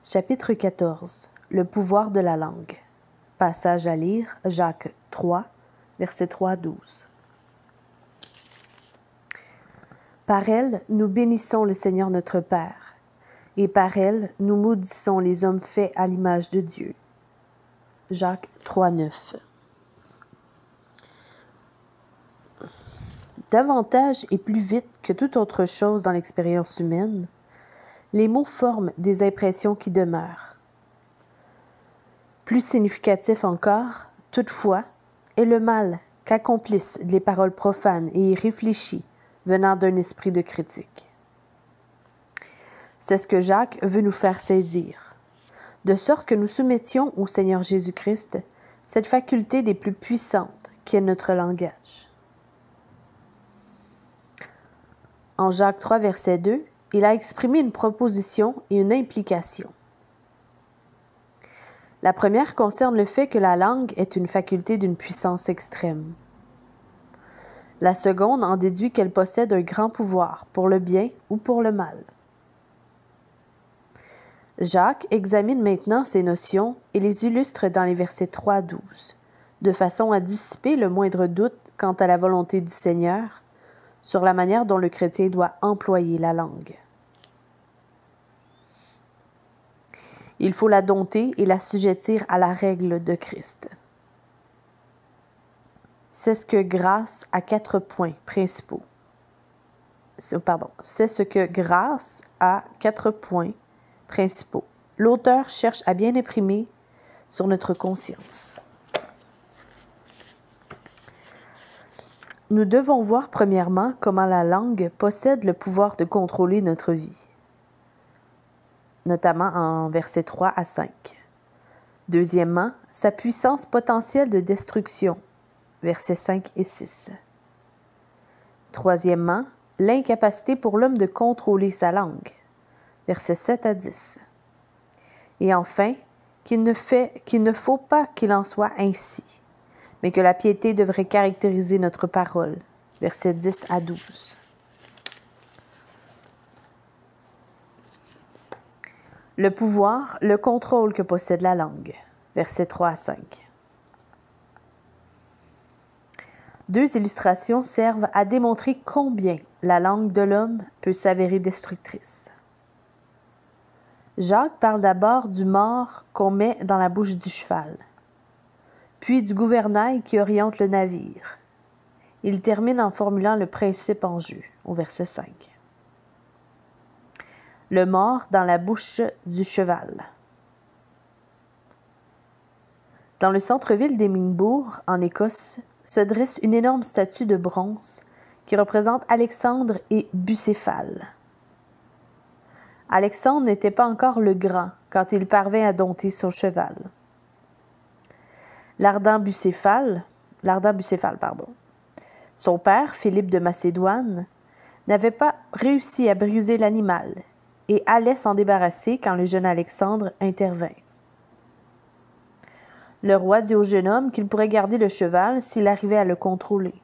Chapitre 14. Le pouvoir de la langue. Passage à lire, Jacques 3, versets 3 à 12. Par elle, nous bénissons le Seigneur notre Père, et par elle, nous maudissons les hommes faits à l'image de Dieu. Jacques 3, 9. Davantage et plus vite que toute autre chose dans l'expérience humaine, les mots forment des impressions qui demeurent. Plus significatif encore, toutefois, est le mal qu'accomplissent les paroles profanes et irréfléchies venant d'un esprit de critique. C'est ce que Jacques veut nous faire saisir, de sorte que nous soumettions au Seigneur Jésus-Christ cette faculté des plus puissantes qui est notre langage. En Jacques 3, verset 2, il a exprimé une proposition et une implication. La première concerne le fait que la langue est une faculté d'une puissance extrême. La seconde en déduit qu'elle possède un grand pouvoir, pour le bien ou pour le mal. Jacques examine maintenant ces notions et les illustre dans les versets 3 à 12, de façon à dissiper le moindre doute quant à la volonté du Seigneur sur la manière dont le chrétien doit employer la langue. Il faut la dompter et l'assujettir à la règle de Christ. C'est ce que grâce à 4 points principaux. C'est ce que grâce à 4 points principaux, l'auteur cherche à bien imprimer sur notre conscience. Nous devons voir premièrement comment la langue possède le pouvoir de contrôler notre vie, notamment en versets 3 à 5. Deuxièmement, sa puissance potentielle de destruction, versets 5 et 6. Troisièmement, l'incapacité pour l'homme de contrôler sa langue, versets 7 à 10. Et enfin, qu'il ne faut pas qu'il en soit ainsi, mais que la piété devrait caractériser notre parole, versets 10 à 12. Le pouvoir, le contrôle que possède la langue, versets 3 à 5. Deux illustrations servent à démontrer combien la langue de l'homme peut s'avérer destructrice. Jacques parle d'abord du mors qu'on met dans la bouche du cheval, puis du gouvernail qui oriente le navire. Il termine en formulant le principe en jeu, au verset 5. Le mors dans la bouche du cheval. Dans le centre-ville d'Édimbourg, en Écosse, se dresse une énorme statue de bronze qui représente Alexandre et Bucéphale. Alexandre n'était pas encore le grand quand il parvint à dompter son cheval. L'ardent Bucéphale, son père, Philippe de Macédoine, n'avait pas réussi à briser l'animal et allait s'en débarrasser quand le jeune Alexandre intervint. Le roi dit au jeune homme qu'il pourrait garder le cheval s'il arrivait à le contrôler.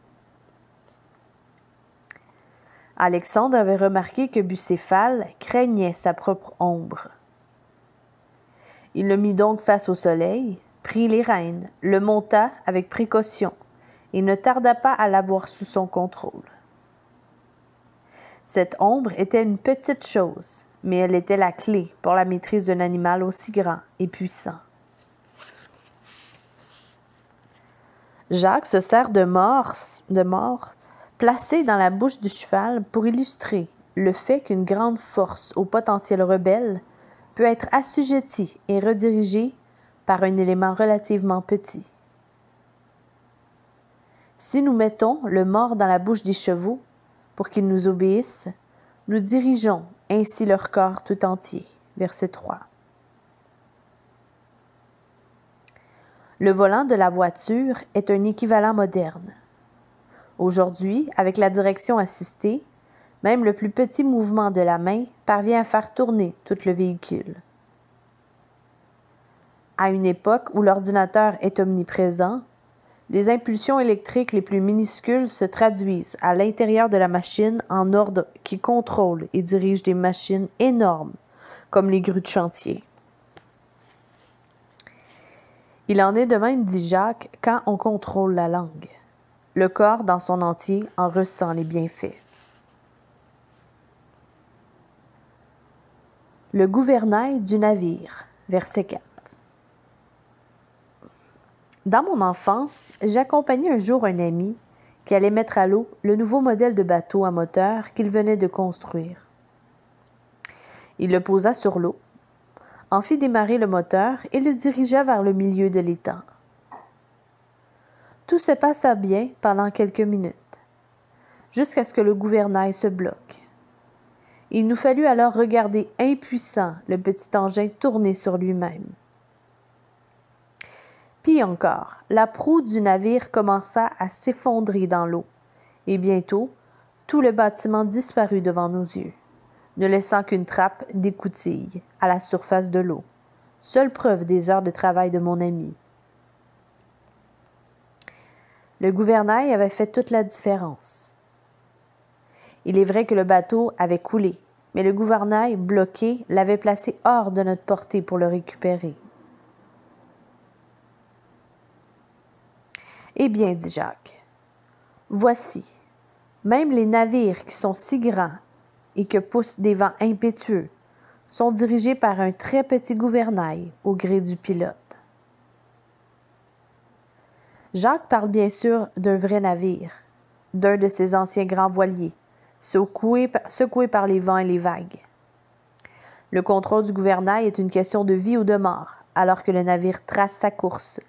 Alexandre avait remarqué que Bucéphale craignait sa propre ombre. Il le mit donc face au soleil, prit les rênes, le monta avec précaution et ne tarda pas à l'avoir sous son contrôle. Cette ombre était une petite chose, mais elle était la clé pour la maîtrise d'un animal aussi grand et puissant. Jacques se sert de mort placée dans la bouche du cheval pour illustrer le fait qu'une grande force au potentiel rebelle peut être assujettie et redirigée par un élément relativement petit. Si nous mettons le mors dans la bouche des chevaux pour qu'ils nous obéissent, nous dirigeons ainsi leur corps tout entier. Verset 3. Le volant de la voiture est un équivalent moderne. Aujourd'hui, avec la direction assistée, même le plus petit mouvement de la main parvient à faire tourner tout le véhicule. À une époque où l'ordinateur est omniprésent, les impulsions électriques les plus minuscules se traduisent à l'intérieur de la machine en ordre qui contrôle et dirige des machines énormes, comme les grues de chantier. Il en est de même, dit Jacques, quand on contrôle la langue. Le corps dans son entier en ressent les bienfaits. Le gouvernail du navire, verset 4. Dans mon enfance, j'accompagnais un jour un ami qui allait mettre à l'eau le nouveau modèle de bateau à moteur qu'il venait de construire. Il le posa sur l'eau, en fit démarrer le moteur et le dirigea vers le milieu de l'étang. Tout se passa bien pendant quelques minutes, jusqu'à ce que le gouvernail se bloque. Il nous fallut alors regarder impuissant le petit engin tourner sur lui-même. Puis encore, la proue du navire commença à s'effondrer dans l'eau, et bientôt, tout le bâtiment disparut devant nos yeux, ne laissant qu'une trappe d'écoutille à la surface de l'eau, seule preuve des heures de travail de mon ami. Le gouvernail avait fait toute la différence. Il est vrai que le bateau avait coulé, mais le gouvernail bloqué l'avait placé hors de notre portée pour le récupérer. Eh bien, dit Jacques, voici, même les navires qui sont si grands et que poussent des vents impétueux sont dirigés par un très petit gouvernail au gré du pilote. Jacques parle bien sûr d'un vrai navire, d'un de ces anciens grands voiliers, secoués par les vents et les vagues. Le contrôle du gouvernail est une question de vie ou de mort, alors que le navire trace sa course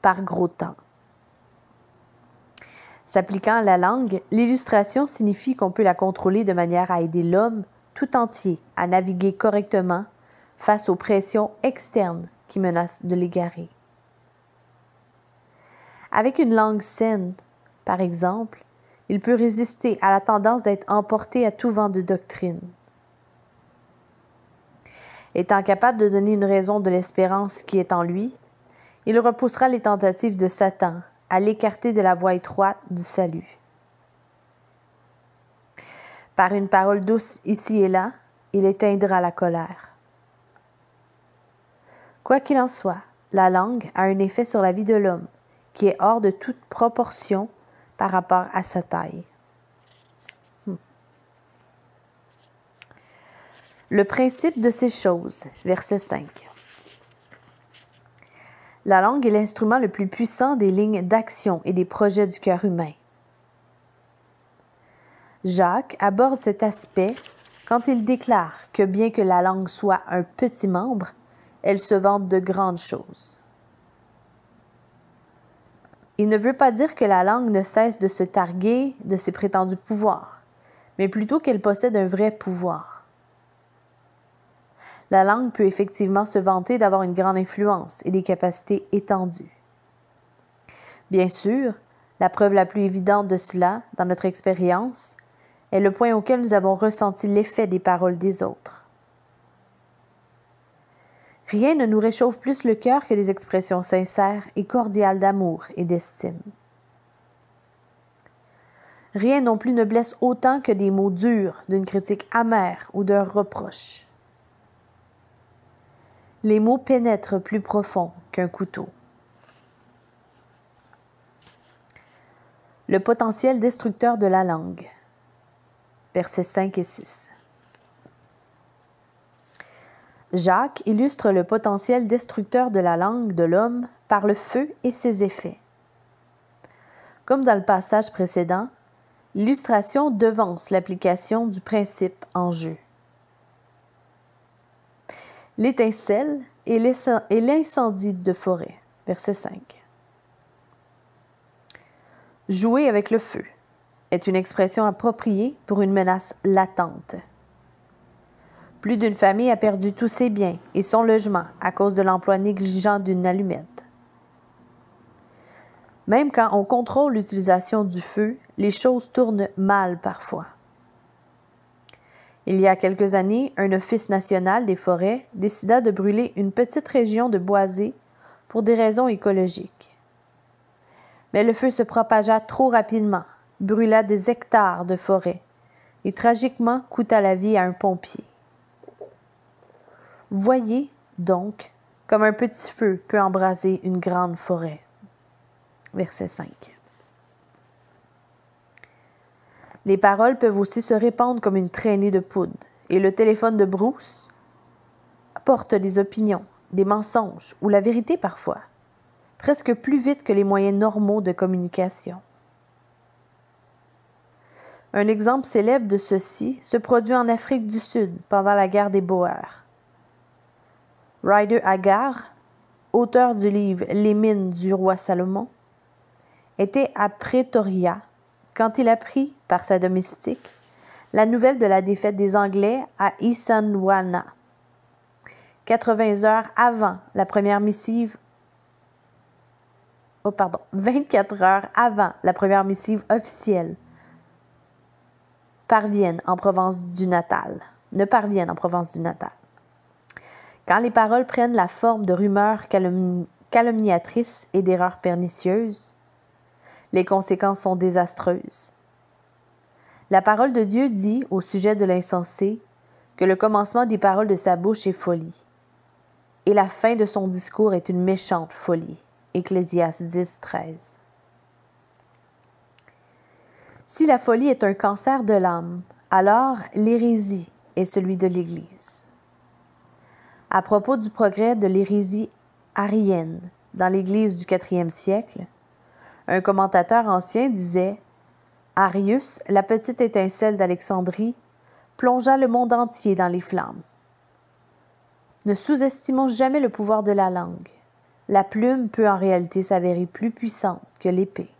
par gros temps. S'appliquant à la langue, l'illustration signifie qu'on peut la contrôler de manière à aider l'homme tout entier à naviguer correctement face aux pressions externes qui menacent de l'égarer. Avec une langue saine, par exemple, il peut résister à la tendance d'être emporté à tout vent de doctrine. Étant capable de donner une raison de l'espérance qui est en lui, il repoussera les tentatives de Satan à l'écarter de la voie étroite du salut. Par une parole douce ici et là, il éteindra la colère. Quoi qu'il en soit, la langue a un effet sur la vie de l'homme qui est hors de toute proportion par rapport à sa taille. Le principe de ces choses, verset 5. La langue est l'instrument le plus puissant des lignes d'action et des projets du cœur humain. Jacques aborde cet aspect quand il déclare que bien que la langue soit un petit membre, elle se vante de grandes choses. Il ne veut pas dire que la langue ne cesse de se targuer de ses prétendus pouvoirs, mais plutôt qu'elle possède un vrai pouvoir. La langue peut effectivement se vanter d'avoir une grande influence et des capacités étendues. Bien sûr, la preuve la plus évidente de cela, dans notre expérience, est le point auquel nous avons ressenti l'effet des paroles des autres. Rien ne nous réchauffe plus le cœur que des expressions sincères et cordiales d'amour et d'estime. Rien non plus ne blesse autant que des mots durs, d'une critique amère ou d'un reproche. Les mots pénètrent plus profond qu'un couteau. Le potentiel destructeur de la langue. Versets 5 et 6. Jacques illustre le potentiel destructeur de la langue de l'homme par le feu et ses effets. Comme dans le passage précédent, l'illustration devance l'application du principe en jeu. L'étincelle et l'incendie de forêt. Verset 5. Jouer avec le feu est une expression appropriée pour une menace latente. Plus d'une famille a perdu tous ses biens et son logement à cause de l'emploi négligent d'une allumette. Même quand on contrôle l'utilisation du feu, les choses tournent mal parfois. Il y a quelques années, un office national des forêts décida de brûler une petite région de boisés pour des raisons écologiques. Mais le feu se propagea trop rapidement, brûla des hectares de forêt et tragiquement coûta la vie à un pompier. Voyez donc comme un petit feu peut embraser une grande forêt. Verset 5. Les paroles peuvent aussi se répandre comme une traînée de poudre, et le téléphone de Bruce porte des opinions, des mensonges ou la vérité parfois, presque plus vite que les moyens normaux de communication. Un exemple célèbre de ceci se produit en Afrique du Sud pendant la guerre des Boers. Rider Haggard, auteur du livre Les mines du roi Salomon, était à Pretoria quand il apprit, par sa domestique, la nouvelle de la défaite des Anglais à Isandlwana, 24 heures avant la première missive officielle ne parviennent en Province du Natal. Quand les paroles prennent la forme de rumeurs calomniatrices et d'erreurs pernicieuses, les conséquences sont désastreuses. La parole de Dieu dit au sujet de l'insensé que le commencement des paroles de sa bouche est folie, et la fin de son discours est une méchante folie. Ecclésiaste 10, 13. Si la folie est un cancer de l'âme, alors l'hérésie est celui de l'Église. À propos du progrès de l'hérésie arienne dans l'Église du IVe siècle, un commentateur ancien disait « Arius, la petite étincelle d'Alexandrie, plongea le monde entier dans les flammes. » Ne sous-estimons jamais le pouvoir de la langue. La plume peut en réalité s'avérer plus puissante que l'épée.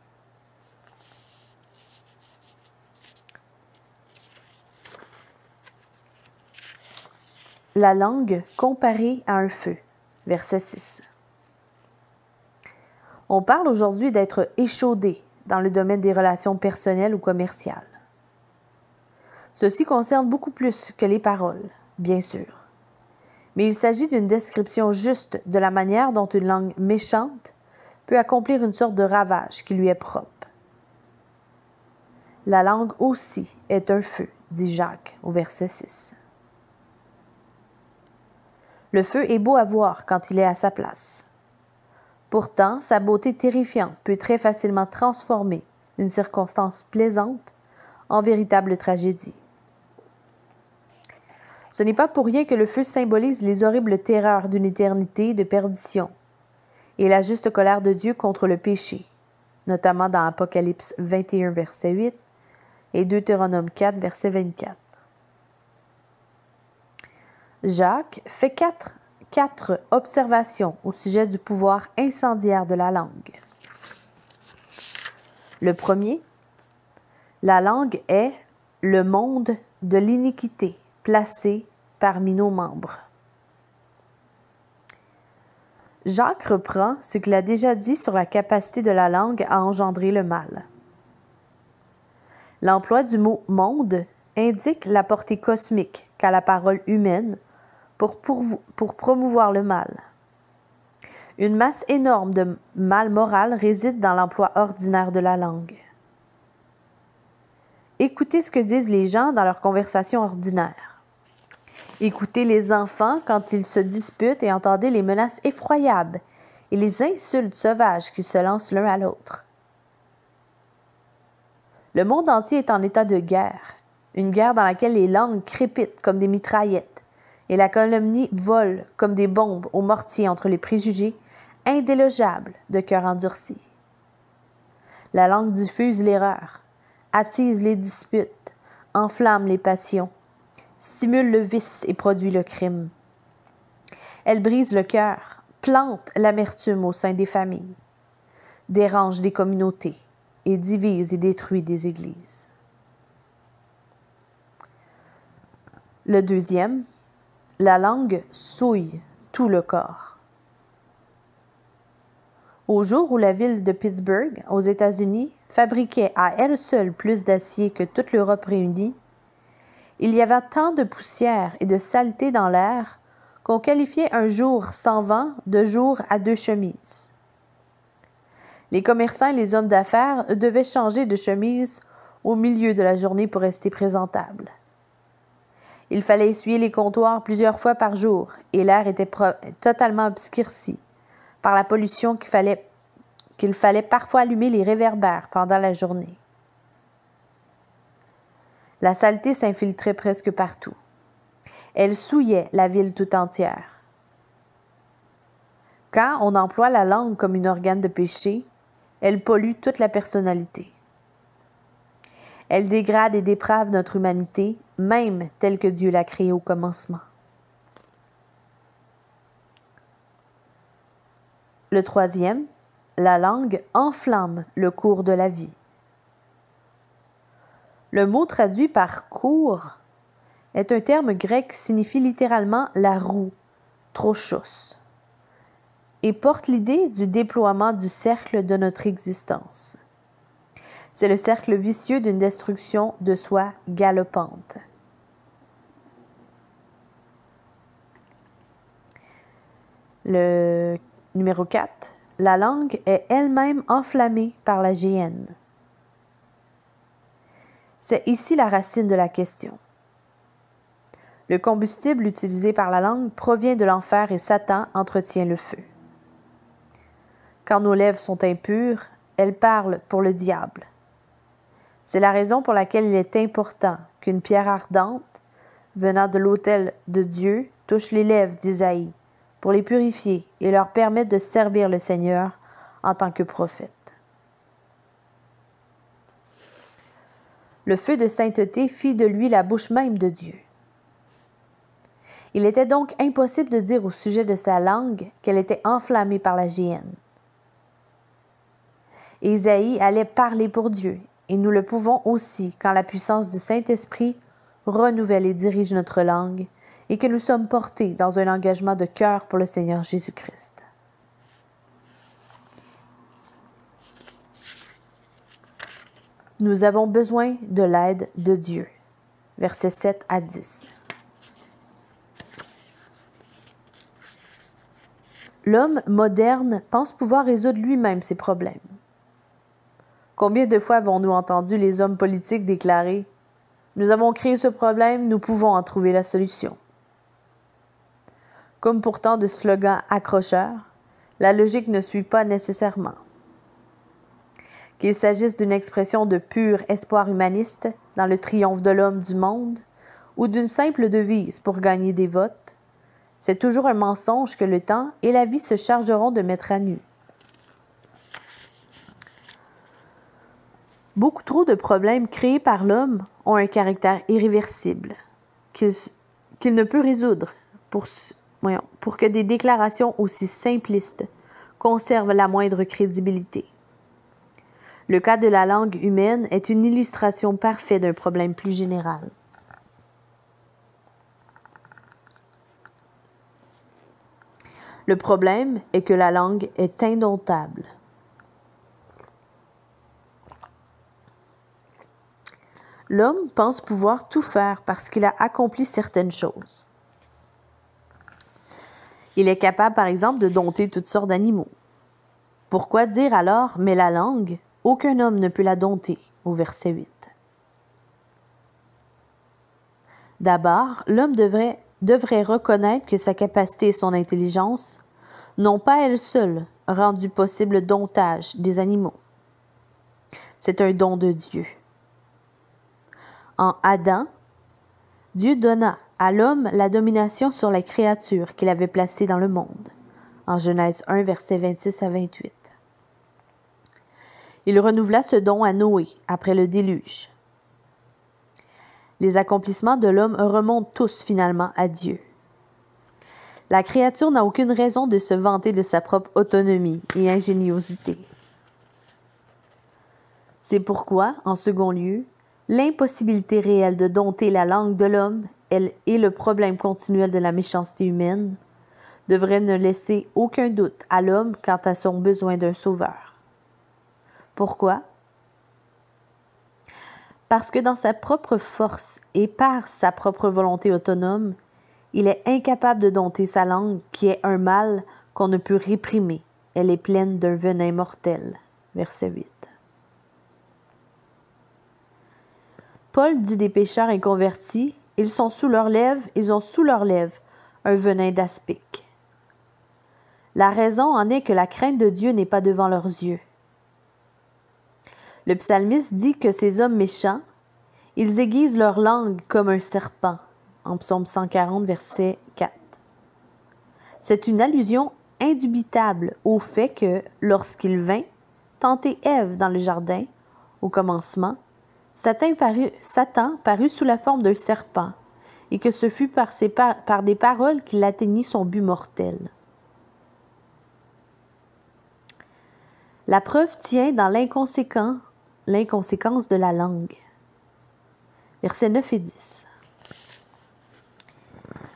La langue comparée à un feu. Verset 6. On parle aujourd'hui d'être échaudé dans le domaine des relations personnelles ou commerciales. Ceci concerne beaucoup plus que les paroles, bien sûr. Mais il s'agit d'une description juste de la manière dont une langue méchante peut accomplir une sorte de ravage qui lui est propre. La langue aussi est un feu, dit Jacques au verset 6. Le feu est beau à voir quand il est à sa place. Pourtant, sa beauté terrifiante peut très facilement transformer une circonstance plaisante en véritable tragédie. Ce n'est pas pour rien que le feu symbolise les horribles terreurs d'une éternité de perdition et la juste colère de Dieu contre le péché, notamment dans Apocalypse 21, verset 8 et Deutéronome 4, verset 24. Jacques fait quatre observations au sujet du pouvoir incendiaire de la langue. Le premier, la langue est le monde de l'iniquité placé parmi nos membres. Jacques reprend ce qu'il a déjà dit sur la capacité de la langue à engendrer le mal. L'emploi du mot « monde » indique la portée cosmique qu'a la parole humaine pour promouvoir le mal. Une masse énorme de mal moral réside dans l'emploi ordinaire de la langue. Écoutez ce que disent les gens dans leur conversation ordinaire. Écoutez les enfants quand ils se disputent et entendez les menaces effroyables et les insultes sauvages qui se lancent l'un à l'autre. Le monde entier est en état de guerre, une guerre dans laquelle les langues crépitent comme des mitraillettes et la calomnie vole comme des bombes au mortier entre les préjugés indélogeables de cœurs endurcis. La langue diffuse l'erreur, attise les disputes, enflamme les passions, stimule le vice et produit le crime. Elle brise le cœur, plante l'amertume au sein des familles, dérange des communautés et divise et détruit des églises. Le deuxième, la langue souille tout le corps. Au jour où la ville de Pittsburgh, aux États-Unis, fabriquait à elle seule plus d'acier que toute l'Europe réunie, il y avait tant de poussière et de saleté dans l'air qu'on qualifiait un jour sans vent de jour à deux chemises. Les commerçants et les hommes d'affaires devaient changer de chemise au milieu de la journée pour rester présentables. Il fallait essuyer les comptoirs plusieurs fois par jour et l'air était totalement obscurci par la pollution qu'il fallait parfois allumer les réverbères pendant la journée. La saleté s'infiltrait presque partout. Elle souillait la ville tout entière. Quand on emploie la langue comme un organe de péché, elle pollue toute la personnalité. Elle dégrade et déprave notre humanité, même telle que Dieu l'a créée au commencement. Le troisième, la langue enflamme le cours de la vie. Le mot traduit par « cours » est un terme grec qui signifie littéralement la roue, trochos, et porte l'idée du déploiement du cercle de notre existence. C'est le cercle vicieux d'une destruction de soi galopante. Le numéro 4. La langue est elle-même enflammée par la géhenne. C'est ici la racine de la question. Le combustible utilisé par la langue provient de l'enfer et Satan entretient le feu. Quand nos lèvres sont impures, elles parlent pour le diable. C'est la raison pour laquelle il est important qu'une pierre ardente, venant de l'autel de Dieu, touche les lèvres d'Isaïe, pour les purifier et leur permettre de servir le Seigneur en tant que prophète. Le feu de sainteté fit de lui la bouche même de Dieu. Il était donc impossible de dire au sujet de sa langue qu'elle était enflammée par la géhenne. Isaïe allait parler pour Dieu, et nous le pouvons aussi quand la puissance du Saint-Esprit renouvelle et dirige notre langue, et que nous sommes portés dans un engagement de cœur pour le Seigneur Jésus-Christ. Nous avons besoin de l'aide de Dieu. Versets 7 à 10. L'homme moderne pense pouvoir résoudre lui-même ses problèmes. Combien de fois avons-nous entendu les hommes politiques déclarer « Nous avons créé ce problème, nous pouvons en trouver la solution ». Comme pour tant de slogans accrocheurs, la logique ne suit pas nécessairement. Qu'il s'agisse d'une expression de pur espoir humaniste dans le triomphe de l'homme du monde ou d'une simple devise pour gagner des votes, c'est toujours un mensonge que le temps et la vie se chargeront de mettre à nu. Beaucoup trop de problèmes créés par l'homme ont un caractère irréversible qu'il ne peut résoudre pour que des déclarations aussi simplistes conservent la moindre crédibilité. Le cas de la langue humaine est une illustration parfaite d'un problème plus général. Le problème est que la langue est indomptable. L'homme pense pouvoir tout faire parce qu'il a accompli certaines choses. Il est capable, par exemple, de dompter toutes sortes d'animaux. Pourquoi dire alors « mais la langue, aucun homme ne peut la dompter » au verset 8. D'abord, l'homme devrait reconnaître que sa capacité et son intelligence n'ont pas elles seules rendu possible le domptage des animaux. C'est un don de Dieu. En Adam, Dieu donna à l'homme la domination sur les créatures qu'il avait placées dans le monde. En Genèse 1, versets 26 à 28. Il renouvela ce don à Noé après le déluge. Les accomplissements de l'homme remontent tous finalement à Dieu. La créature n'a aucune raison de se vanter de sa propre autonomie et ingéniosité. C'est pourquoi, en second lieu, l'impossibilité réelle de dompter la langue de l'homme et le problème continuel de la méchanceté humaine devrait ne laisser aucun doute à l'homme quant à son besoin d'un sauveur. Pourquoi? Parce que dans sa propre force et par sa propre volonté autonome, il est incapable de dompter sa langue qui est un mal qu'on ne peut réprimer. Elle est pleine d'un venin mortel. Verset 8. Paul dit des pécheurs inconvertis ils ont sous leurs lèvres un venin d'aspic. La raison en est que la crainte de Dieu n'est pas devant leurs yeux. Le psalmiste dit que ces hommes méchants, ils aiguisent leur langue comme un serpent, en Psaume 140, verset 4. C'est une allusion indubitable au fait que, lorsqu'il vint tenter Ève dans le jardin, au commencement, Satan parut sous la forme d'un serpent, et que ce fut par des paroles qu'il atteignit son but mortel. La preuve tient dans l'inconséquence de la langue. Versets 9 et 10.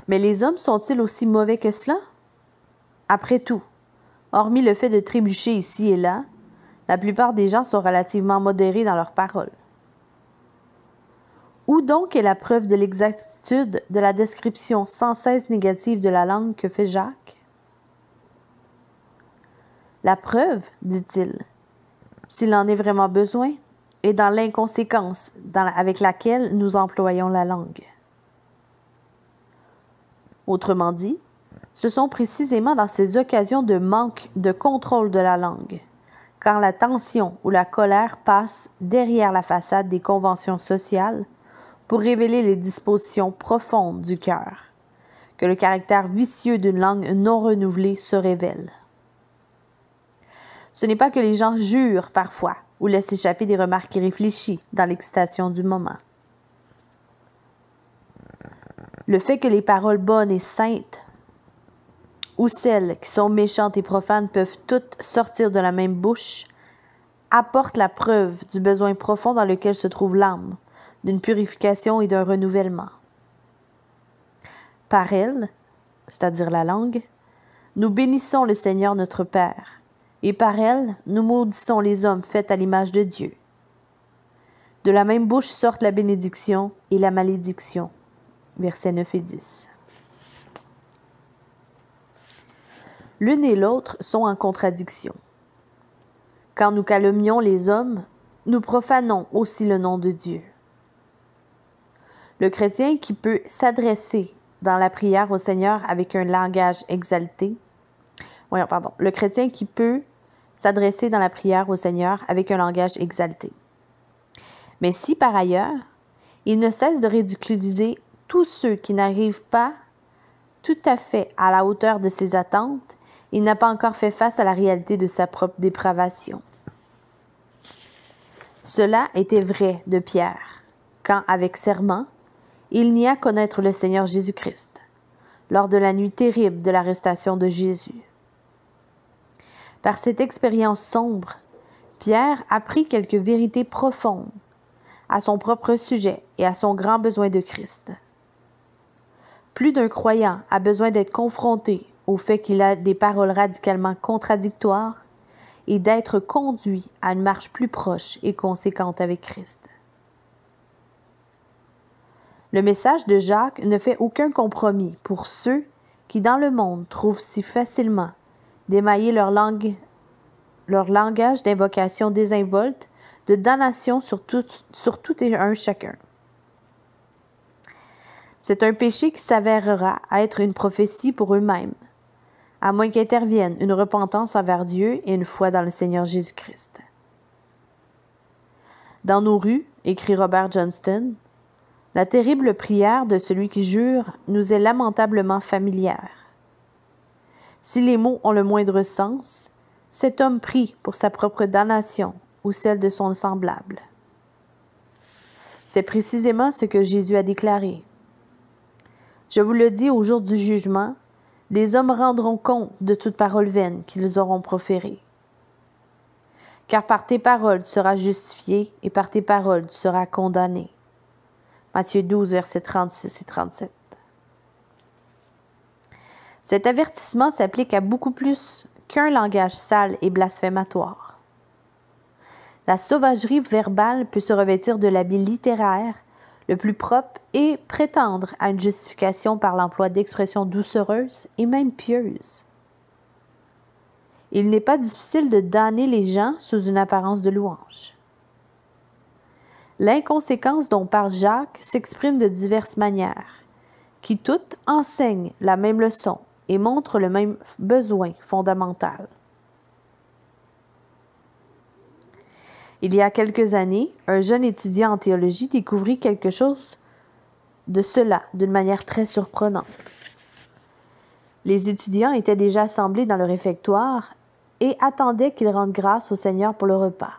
Mais les hommes sont-ils aussi mauvais que cela? Après tout, hormis le fait de trébucher ici et là, la plupart des gens sont relativement modérés dans leurs paroles. Où donc est la preuve de l'exactitude de la description sans cesse négative de la langue que fait Jacques? La preuve, dit-il, s'il en est vraiment besoin, est dans l'inconséquence avec laquelle nous employons la langue. Autrement dit, ce sont précisément dans ces occasions de manque de contrôle de la langue, quand la tension ou la colère passe derrière la façade des conventions sociales pour révéler les dispositions profondes du cœur, que le caractère vicieux d'une langue non renouvelée se révèle. Ce n'est pas que les gens jurent parfois ou laissent échapper des remarques irréfléchies dans l'excitation du moment. Le fait que les paroles bonnes et saintes ou celles qui sont méchantes et profanes peuvent toutes sortir de la même bouche apporte la preuve du besoin profond dans lequel se trouve l'âme, d'une purification et d'un renouvellement. Par elle, c'est-à-dire la langue, nous bénissons le Seigneur notre Père, et par elle, nous maudissons les hommes faits à l'image de Dieu. De la même bouche sortent la bénédiction et la malédiction. Versets 9 et 10. L'une et l'autre sont en contradiction. Quand nous calomnions les hommes, nous profanons aussi le nom de Dieu. Le chrétien qui peut s'adresser dans la prière au Seigneur avec un langage exalté, le chrétien qui peut s'adresser dans la prière au Seigneur avec un langage exalté. Mais si par ailleurs, il ne cesse de ridiculiser tous ceux qui n'arrivent pas tout à fait à la hauteur de ses attentes, il n'a pas encore fait face à la réalité de sa propre dépravation. Cela était vrai de Pierre, quand, avec serment, il nia connaître le Seigneur Jésus-Christ, lors de la nuit terrible de l'arrestation de Jésus. Par cette expérience sombre, Pierre apprit quelques vérités profondes à son propre sujet et à son grand besoin de Christ. Plus d'un croyant a besoin d'être confronté au fait qu'il a des paroles radicalement contradictoires et d'être conduit à une marche plus proche et conséquente avec Christ. Le message de Jacques ne fait aucun compromis pour ceux qui, dans le monde, trouvent si facilement d'émailler leur langage d'invocation désinvolte, de damnation sur tout et un chacun. C'est un péché qui s'avérera être une prophétie pour eux-mêmes, à moins qu'intervienne une repentance envers Dieu et une foi dans le Seigneur Jésus-Christ. Dans nos rues, écrit Robert Johnston, la terrible prière de celui qui jure nous est lamentablement familière. Si les mots ont le moindre sens, cet homme prie pour sa propre damnation ou celle de son semblable. C'est précisément ce que Jésus a déclaré. Je vous le dis au jour du jugement, les hommes rendront compte de toute parole vaine qu'ils auront proférée. Car par tes paroles tu seras justifié et par tes paroles tu seras condamné. Matthieu 12, versets 36 et 37. Cet avertissement s'applique à beaucoup plus qu'un langage sale et blasphématoire. La sauvagerie verbale peut se revêtir de l'habit littéraire le plus propre et prétendre à une justification par l'emploi d'expressions doucereuses et même pieuses. Il n'est pas difficile de damner les gens sous une apparence de louange. L'inconséquence dont parle Jacques s'exprime de diverses manières, qui toutes enseignent la même leçon et montrent le même besoin fondamental. Il y a quelques années, un jeune étudiant en théologie découvrit quelque chose de cela d'une manière très surprenante. Les étudiants étaient déjà assemblés dans le réfectoire et attendaient qu'ils rendent grâce au Seigneur pour le repas.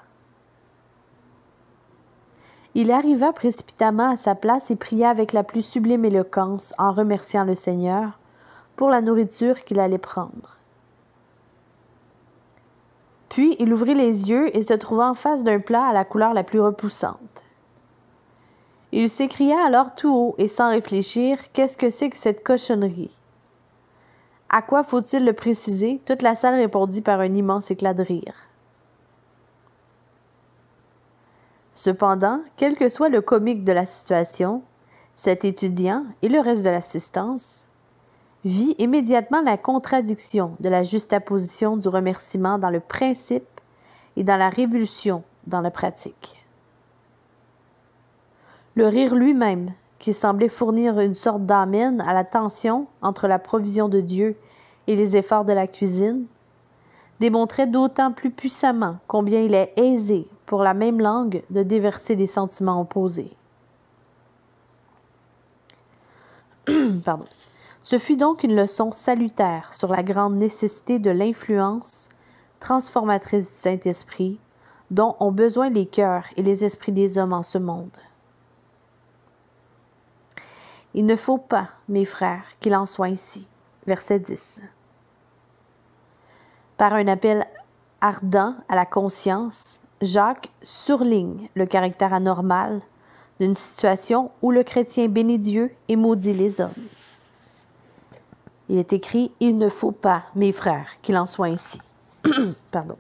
Il arriva précipitamment à sa place et pria avec la plus sublime éloquence en remerciant le Seigneur pour la nourriture qu'il allait prendre. Puis il ouvrit les yeux et se trouva en face d'un plat à la couleur la plus repoussante. Il s'écria alors tout haut et sans réfléchir « Qu'est-ce que c'est que cette cochonnerie ?» À quoi faut-il le préciser? Toute la salle répondit par un immense éclat de rire. Cependant, quel que soit le comique de la situation, cet étudiant et le reste de l'assistance vit immédiatement la contradiction de la juxtaposition du remerciement dans le principe et dans la révulsion dans la pratique. Le rire lui-même, qui semblait fournir une sorte d'amène à la tension entre la provision de Dieu et les efforts de la cuisine, démontrait d'autant plus puissamment combien il est aisé pour la même langue de déverser des sentiments opposés. Pardon. Ce fut donc une leçon salutaire sur la grande nécessité de l'influence transformatrice du Saint-Esprit dont ont besoin les cœurs et les esprits des hommes en ce monde. Il ne faut pas, mes frères, qu'il en soit ainsi. Verset 10. Par un appel ardent à la conscience, Jacques surligne le caractère anormal d'une situation où le chrétien bénit Dieu et maudit les hommes. Il est écrit « Il ne faut pas, mes frères, qu'il en soit ainsi. » Pardon.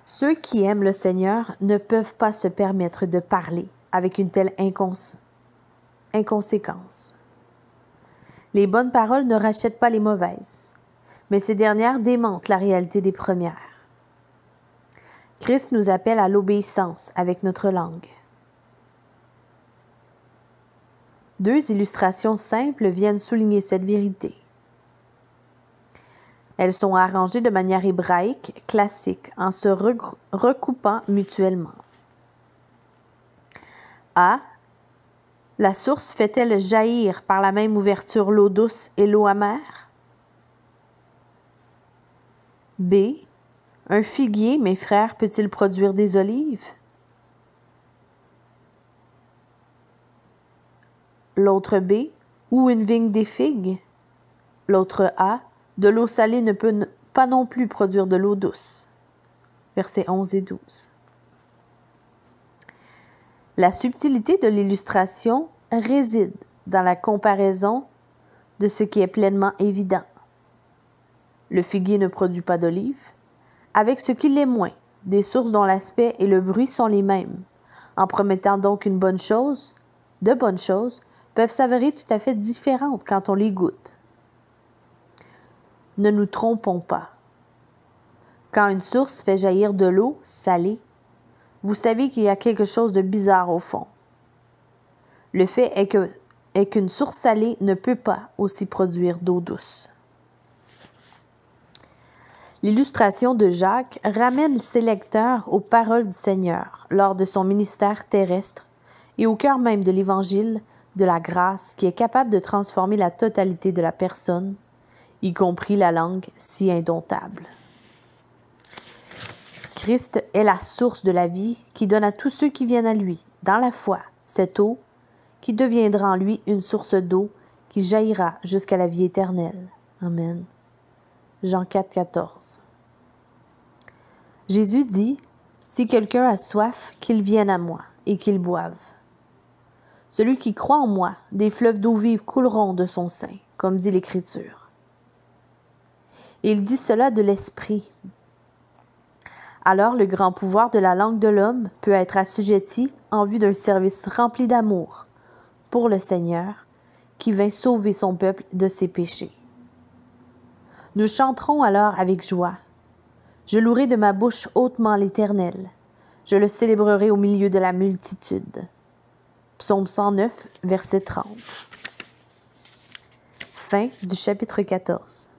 Ceux qui aiment le Seigneur ne peuvent pas se permettre de parler avec une telle inconséquence. Les bonnes paroles ne rachètent pas les mauvaises, mais ces dernières démentent la réalité des premières. Christ nous appelle à l'obéissance avec notre langue. Deux illustrations simples viennent souligner cette vérité. Elles sont arrangées de manière hébraïque classique en se recoupant mutuellement. A. La source fait-elle jaillir par la même ouverture l'eau douce et l'eau amère? B. Un figuier, mes frères, peut-il produire des olives? L'autre B. Ou une vigne des figues? L'autre A. De l'eau salée ne peut pas non plus produire de l'eau douce. Versets 11 et 12. La subtilité de l'illustration réside dans la comparaison de ce qui est pleinement évident. Le figuier ne produit pas d'olives, avec ce qui l'est moins, des sources dont l'aspect et le bruit sont les mêmes, en promettant donc une bonne chose, de bonnes choses peuvent s'avérer tout à fait différentes quand on les goûte. Ne nous trompons pas. Quand une source fait jaillir de l'eau salée, vous savez qu'il y a quelque chose de bizarre au fond. Le fait est qu'une source salée ne peut pas aussi produire d'eau douce. L'illustration de Jacques ramène ses lecteurs aux paroles du Seigneur lors de son ministère terrestre et au cœur même de l'Évangile de la grâce qui est capable de transformer la totalité de la personne, y compris la langue si indomptable. Christ est la source de la vie qui donne à tous ceux qui viennent à lui, dans la foi, cette eau qui deviendra en lui une source d'eau qui jaillira jusqu'à la vie éternelle. Amen. Jean 4, 14. Jésus dit, « Si quelqu'un a soif, qu'il vienne à moi et qu'il boive. Celui qui croit en moi, des fleuves d'eau vive couleront de son sein, comme dit l'Écriture. » Il dit cela de l'esprit. Alors le grand pouvoir de la langue de l'homme peut être assujetti en vue d'un service rempli d'amour pour le Seigneur qui vint sauver son peuple de ses péchés. Nous chanterons alors avec joie Je louerai de ma bouche hautement l'Éternel. Je le célébrerai au milieu de la multitude. Psaume 109, verset 30. Fin du chapitre 14.